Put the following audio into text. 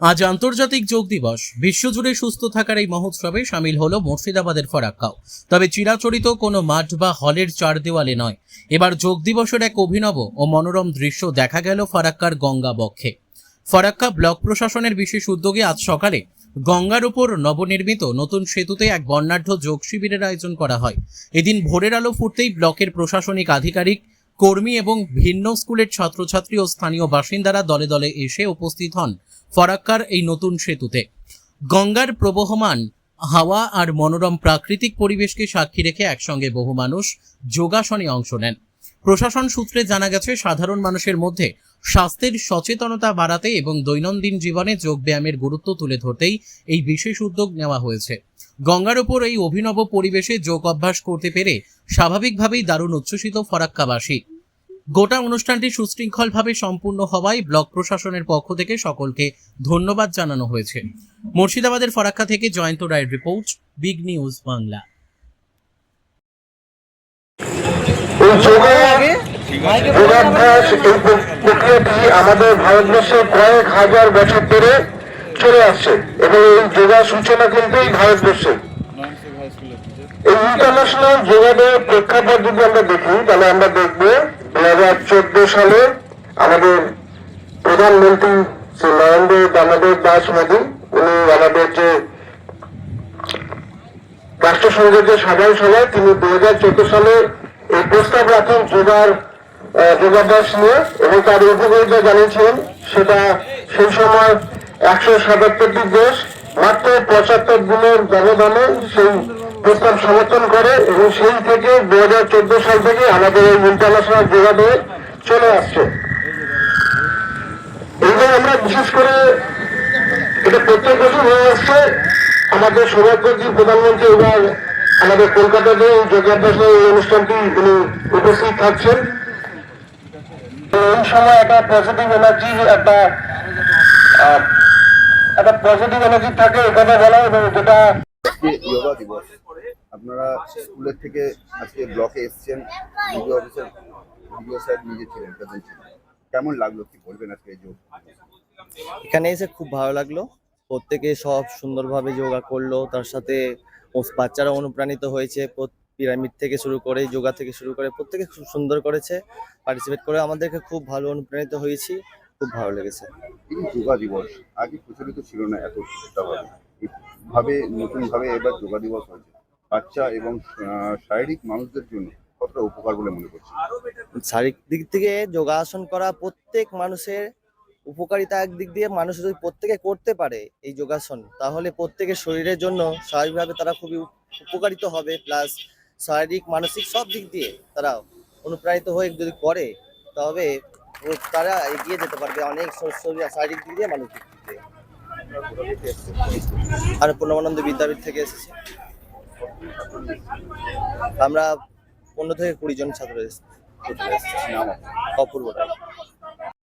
আজ আন্তর্জাতিক যোগ দিবস। বিশ্বজুড়ে সুস্থ থাকার এই মহোৎসবে সামিল হলো মুর্শিদাবাদের ফরাক্কাও। তবে চিরাচরিত কোনো মাঠ বা হলের চার দেওয়ালে নয়। এবার যোগ দিবসের এক অভিনব ও মনোরম দৃশ্য দেখা গেল ফারাক্কার গঙ্গা বক্ষে। ফারাক্কা ব্লক প্রশাসনের বিশেষ উদ্যোগে আজ সকালে গঙ্গার উপর নবনির্মিত নতুন সেতুতে এক বর্ণাঢ্য যোগ শিবিরের আয়োজন করা হয়। এদিন ভোরের আলো ফুটতেই ব্লকের প্রশাসনিক আধিকারিক, কর্মী এবং ভিন্ন স্কুলের ছাত্রছাত্রী ও স্থানীয় বাসিন্দারা দলে দলে এসে উপস্থিত হন ফরাক্কার এই নতুন সেতুতে। গঙ্গার প্রবহমান হাওয়া আর মনোরম প্রাকৃতিক পরিবেশকে সাক্ষী রেখে একসঙ্গে বহু মানুষ যোগাসনে অংশ নেন। প্রশাসন সূত্রে জানা গেছে, সাধারণ মানুষের মধ্যে স্বাস্থ্যের সচেতনতা বাড়াতে এবং দৈনন্দিন জীবনে যোগব্যায়ামের গুরুত্ব তুলে ধরতেই এই বিশেষ উদ্যোগ নেওয়া হয়েছে। গঙ্গার উপর এই অভিনব পরিবেশে যোগ অভ্যাস করতে পেরে স্বাভাবিকভাবেই দারুণ উচ্ছ্বসিত ফরাক্কাবাসী। গোটা অনুষ্ঠানটি সুশৃঙ্খলভাবে সম্পূর্ণ হওয়ায় ব্লক প্রশাসনের পক্ষ থেকে সকলকে ধন্যবাদ জানানো হয়েছে। মুর্শিদাবাদের ফরাক্কা থেকে জয়ন্ত রায়ের রিপোর্ট, বিগ নিউজ বাংলা। যোগাভ্যাস এই প্রক্রিয়াটি আমাদের ভারতবর্ষে কয়েক হাজার বছর ধরে চলে আসছে এবং এই যোগা সূচনা কিন্তু ভারতবর্ষে। এই ইন্টারন্যাশনাল যোগা ডের প্রেক্ষাপট যদি আমরা দেখি, তাহলে আমরা দেখবো 2014 সালে আমাদের প্রধানমন্ত্রী শ্রী নরেন্দ্র দামোদর দাস মোদী, উনি আমাদের যে রাষ্ট্রসংঘের যে সাধারণ সভায় তিনি 2014 সালে এই প্রস্তাব রাখেন যোগাভ্যাস নিয়ে এবং তার উপকারিতা জানিয়েছিলেন। সেটা সেই সময় 177টি দেশ মাত্র 75 দিনের ব্যবধানে সেই প্রস্তাব সমর্থন করে এবং সেই থেকে 2014 সাল থেকে আমাদের এই ইন্টারন্যাশনাল যোগা ডে চলে আসছে। এবং আমরা বিশেষ করে এটা প্রত্যেক বছর হয়ে আসছে। আমাদের সৌভাগ্যজি প্রধানমন্ত্রী এবার আমাদের কলকাতাতে যোগাভ্যাসের এই অনুষ্ঠানটি তিনি উপস্থিত থাকছেন। এই সময় একটা পজিটিভ এনার্জি পজিটিভ এনার্জি থাকে এখানে বলা, এবং যেটা যোগা দিবস আপনারা স্কুলের থেকে আজকে ব্লকে এসেছেন, ভিডিও অফিসার ভিডিও স্যার নিজে ছিলেন, প্রেজেন্ট ছিলেন। কেমন লাগলো, কি বলবেন আজকে এই যোগ? এখানে এসে খুব ভালো লাগলো। প্রত্যেকে সব সুন্দরভাবে যোগা করলো, তার সাথে বাচ্চারা অনুপ্রাণিত হয়েছে। পিরামিড থেকে শুরু করে যোগা থেকে শুরু করে প্রত্যেকে খুব সুন্দর করেছে, পার্টিসিপেট করে আমাদেরকে খুব ভালো অনুপ্রাণিত হয়েছি, খুব ভালো লেগেছে। এই যোগা দিবস আগে প্রচলিত ছিল না এত ভাবে, নতুন ভাবে এবার যোগা দিবস হয়েছে। বাচ্চা এবং শারীরিক মানুষদের জন্য কতটা উপকার বলে মনে করছে? শারীরিক দিক থেকে যোগাসন করা প্রত্যেক মানুষের উপকারিতা। একদিক দিয়ে মানুষ যদি প্রত্যেকে করতে পারে এই যোগাসন, তাহলে প্রত্যেকের শরীরের জন্য স্বাভাবিকভাবে তারা খুবই উপকারিত হবে, প্লাস শারীরিক মানসিক সব দিক দিয়ে তারা অনুপ্রাণিত হয়ে যদি করে, তবে তারা এগিয়ে যেতে পারবে অনেক শারীরিক দিক দিয়ে, মানসিক দিক দিয়ে। আর পূর্ণমানন্দ বিদ্যাপীঠ থেকে এসেছি আমরা 15 থেকে 20 জন ছাত্র এসেছি। অপূর্ব রায়।